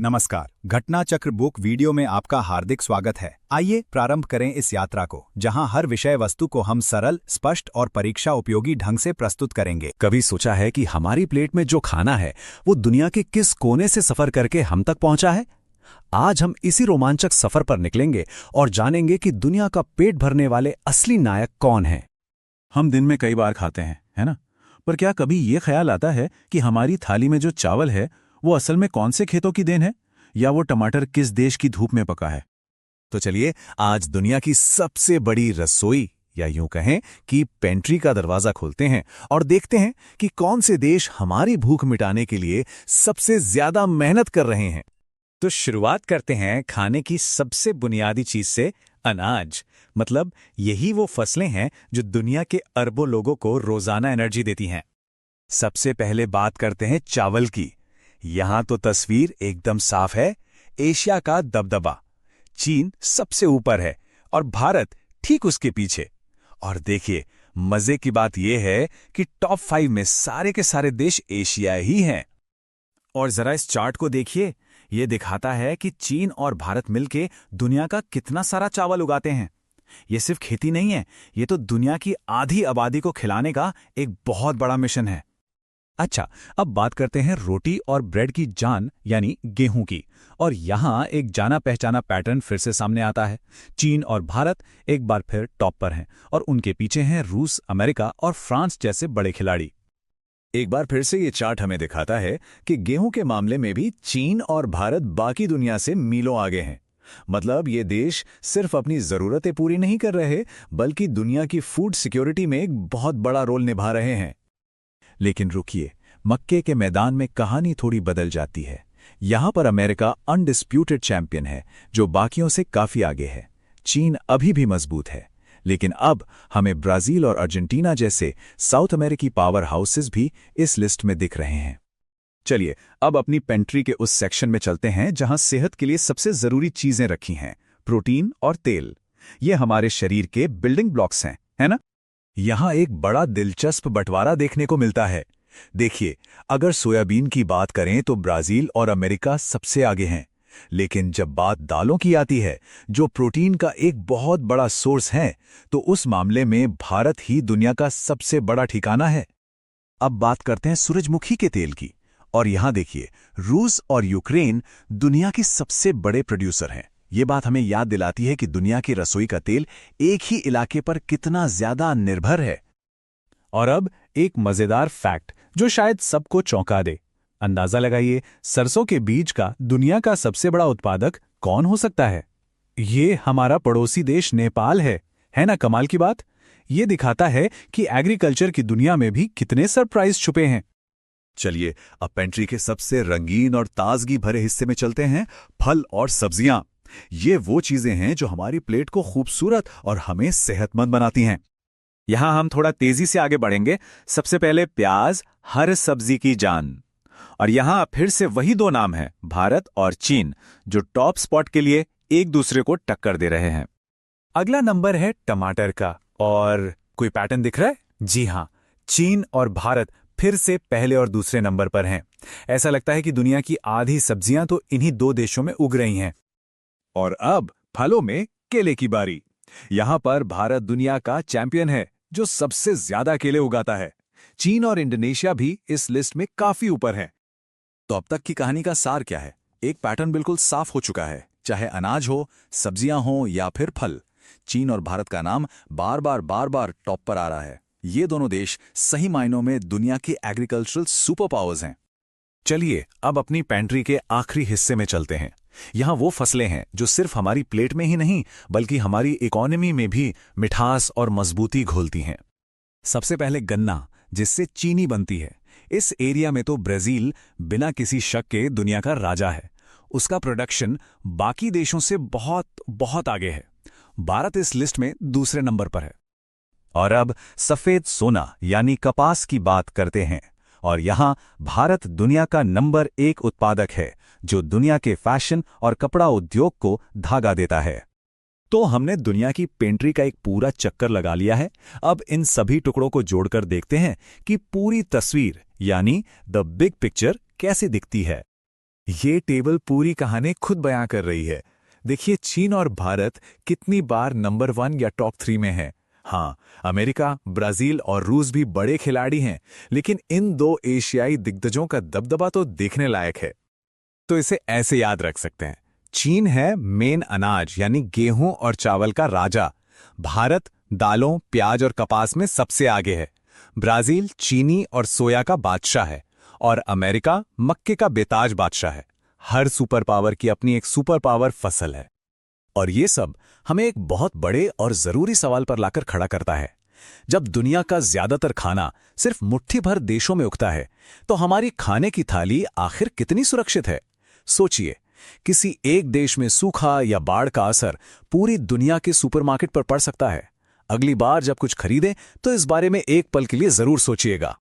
नमस्कार। घटना चक्र बुक वीडियो में आपका हार्दिक स्वागत है। आइए प्रारंभ करें इस यात्रा को, जहां हर विषय वस्तु को हम सरल, स्पष्ट और परीक्षा उपयोगी ढंग से प्रस्तुत करेंगे। कभी सोचा है कि हमारी प्लेट में जो खाना है वो दुनिया के किस कोने से सफर करके हम तक पहुंचा है? आज हम इसी रोमांचक सफर पर निकलेंगे और जानेंगे कि दुनिया का पेट भरने वाले असली नायक कौन हैं। हम दिन में कई बार खाते हैं, है ना? पर क्या कभी ये ख्याल आता है कि हमारी थाली में जो चावल है वो असल में कौन से खेतों की देन है, या वो टमाटर किस देश की धूप में पका है? तो चलिए आज दुनिया की सबसे बड़ी रसोई या यूं कहें कि पेंट्री का दरवाजा खोलते हैं और देखते हैं कि कौन से देश हमारी भूख मिटाने के लिए सबसे ज्यादा मेहनत कर रहे हैं। तो शुरुआत करते हैं खाने की सबसे बुनियादी चीज से, अनाज। मतलब यही वो फसलें हैं जो दुनिया के अरबों लोगों को रोजाना एनर्जी देती हैं। सबसे पहले बात करते हैं चावल की। यहां तो तस्वीर एकदम साफ है। एशिया का दबदबा चीन सबसे ऊपर है और भारत ठीक उसके पीछे। और देखिए, मजे की बात यह है कि टॉप 5 में सारे के सारे देश एशिया ही हैं। और जरा इस चार्ट को देखिए, ये दिखाता है कि चीन और भारत मिलके दुनिया का कितना सारा चावल उगाते हैं। ये सिर्फ खेती नहीं है, ये तो दुनिया की आधी आबादी को खिलाने का एक बहुत बड़ा मिशन है। अच्छा, अब बात करते हैं रोटी और ब्रेड की जान यानी गेहूं की। और यहां एक जाना पहचाना पैटर्न फिर से सामने आता है। चीन और भारत एक बार फिर टॉप पर हैं और उनके पीछे हैं रूस, अमेरिका और फ्रांस जैसे बड़े खिलाड़ी। एक बार फिर से ये चार्ट हमें दिखाता है कि गेहूं के मामले में भी चीन और भारत बाकी दुनिया से मीलों आगे हैं। मतलब ये देश सिर्फ अपनी जरूरतें पूरी नहीं कर रहे, बल्कि दुनिया की फूड सिक्योरिटी में एक बहुत बड़ा रोल निभा रहे हैं। लेकिन रुकिए, मक्के के मैदान में कहानी थोड़ी बदल जाती है। यहां पर अमेरिका अनडिस्प्यूटेड चैंपियन है, जो बाकियों से काफी आगे है। चीन अभी भी मजबूत है, लेकिन अब हमें ब्राजील और अर्जेंटीना जैसे साउथ अमेरिकी पावर हाउसेस भी इस लिस्ट में दिख रहे हैं। चलिए अब अपनी पेंट्री के उस सेक्शन में चलते हैं जहां सेहत के लिए सबसे जरूरी चीजें रखी हैं, प्रोटीन और तेल। ये हमारे शरीर के बिल्डिंग ब्लॉक्स हैं, है ना? यहां एक बड़ा दिलचस्प बंटवारा देखने को मिलता है। देखिए, अगर सोयाबीन की बात करें तो ब्राजील और अमेरिका सबसे आगे हैं। लेकिन जब बात दालों की आती है, जो प्रोटीन का एक बहुत बड़ा सोर्स है, तो उस मामले में भारत ही दुनिया का सबसे बड़ा ठिकाना है। अब बात करते हैं सूरजमुखी के तेल की। और यहां देखिए, रूस और यूक्रेन दुनिया के सबसे बड़े प्रोड्यूसर हैं। ये बात हमें याद दिलाती है कि दुनिया की रसोई का तेल एक ही इलाके पर कितना ज्यादा निर्भर है। और अब एक मजेदार फैक्ट जो शायद सबको चौंका दे। अंदाजा लगाइए, सरसों के बीज का दुनिया का सबसे बड़ा उत्पादक कौन हो सकता है? ये हमारा पड़ोसी देश नेपाल है ना? कमाल की बात। ये दिखाता है कि एग्रीकल्चर की दुनिया में भी कितने सरप्राइज छुपे हैं। चलिए अब पेंट्री के सबसे रंगीन और ताजगी भरे हिस्से में चलते हैं, फल और सब्जियां। ये वो चीजें हैं जो हमारी प्लेट को खूबसूरत और हमें सेहतमंद बनाती हैं। यहां हम थोड़ा तेजी से आगे बढ़ेंगे। सबसे पहले प्याज, हर सब्जी की जान। और यहां फिर से वही दो नाम हैं, भारत और चीन, जो टॉप स्पॉट के लिए एक दूसरे को टक्कर दे रहे हैं। अगला नंबर है टमाटर का। और कोई पैटर्न दिख रहा है? जी हां, चीन और भारत फिर से पहले और दूसरे नंबर पर हैं। ऐसा लगता है कि दुनिया की आधी सब्जियां तो इन्हीं दो देशों में उग रही हैं। और अब फलों में केले की बारी। यहां पर भारत दुनिया का चैंपियन है, जो सबसे ज्यादा केले उगाता है। चीन और इंडोनेशिया भी इस लिस्ट में काफी ऊपर हैं। तो अब तक की कहानी का सार क्या है? एक पैटर्न बिल्कुल साफ हो चुका है। चाहे अनाज हो, सब्जियां हो या फिर फल, चीन और भारत का नाम बार बार टॉप पर आ रहा है। ये दोनों देश सही मायनों में दुनिया के एग्रीकल्चरल सुपर पावर्स हैं। चलिए अब अपनी पेंट्री के आखिरी हिस्से में चलते हैं। यहां वो फसलें हैं जो सिर्फ हमारी प्लेट में ही नहीं, बल्कि हमारी इकोनॉमी में भी मिठास और मजबूती घोलती हैं। सबसे पहले गन्ना, जिससे चीनी बनती है। इस एरिया में तो ब्राजील बिना किसी शक के दुनिया का राजा है। उसका प्रोडक्शन बाकी देशों से बहुत बहुत आगे है। भारत इस लिस्ट में दूसरे नंबर पर है। और अब सफेद सोना यानी कपास की बात करते हैं। और यहां भारत दुनिया का नंबर 1 उत्पादक है, जो दुनिया के फैशन और कपड़ा उद्योग को धागा देता है। तो हमने दुनिया की पेंट्री का एक पूरा चक्कर लगा लिया है। अब इन सभी टुकड़ों को जोड़कर देखते हैं कि पूरी तस्वीर यानी द बिग पिक्चर कैसे दिखती है। ये टेबल पूरी कहानी खुद बयां कर रही है। देखिए चीन और भारत कितनी बार नंबर 1 या टॉप 3 में है। हाँ, अमेरिका, ब्राजील और रूस भी बड़े खिलाड़ी हैं, लेकिन इन दो एशियाई दिग्गजों का दबदबा तो देखने लायक है। तो इसे ऐसे याद रख सकते हैं। चीन है मेन अनाज यानी गेहूं और चावल का राजा। भारत दालों, प्याज और कपास में सबसे आगे है। ब्राजील चीनी और सोया का बादशाह है। और अमेरिका मक्के का बेताज बादशाह है। हर सुपर पावर की अपनी एक सुपर पावर फसल है। और ये सब हमें एक बहुत बड़े और जरूरी सवाल पर लाकर खड़ा करता है। जब दुनिया का ज्यादातर खाना सिर्फ मुट्ठी भर देशों में उगता है, तो हमारी खाने की थाली आखिर कितनी सुरक्षित है? सोचिए, किसी एक देश में सूखा या बाढ़ का असर पूरी दुनिया के सुपरमार्केट पर पड़ सकता है। अगली बार जब कुछ खरीदें तो इस बारे में एक पल के लिए जरूर सोचिएगा।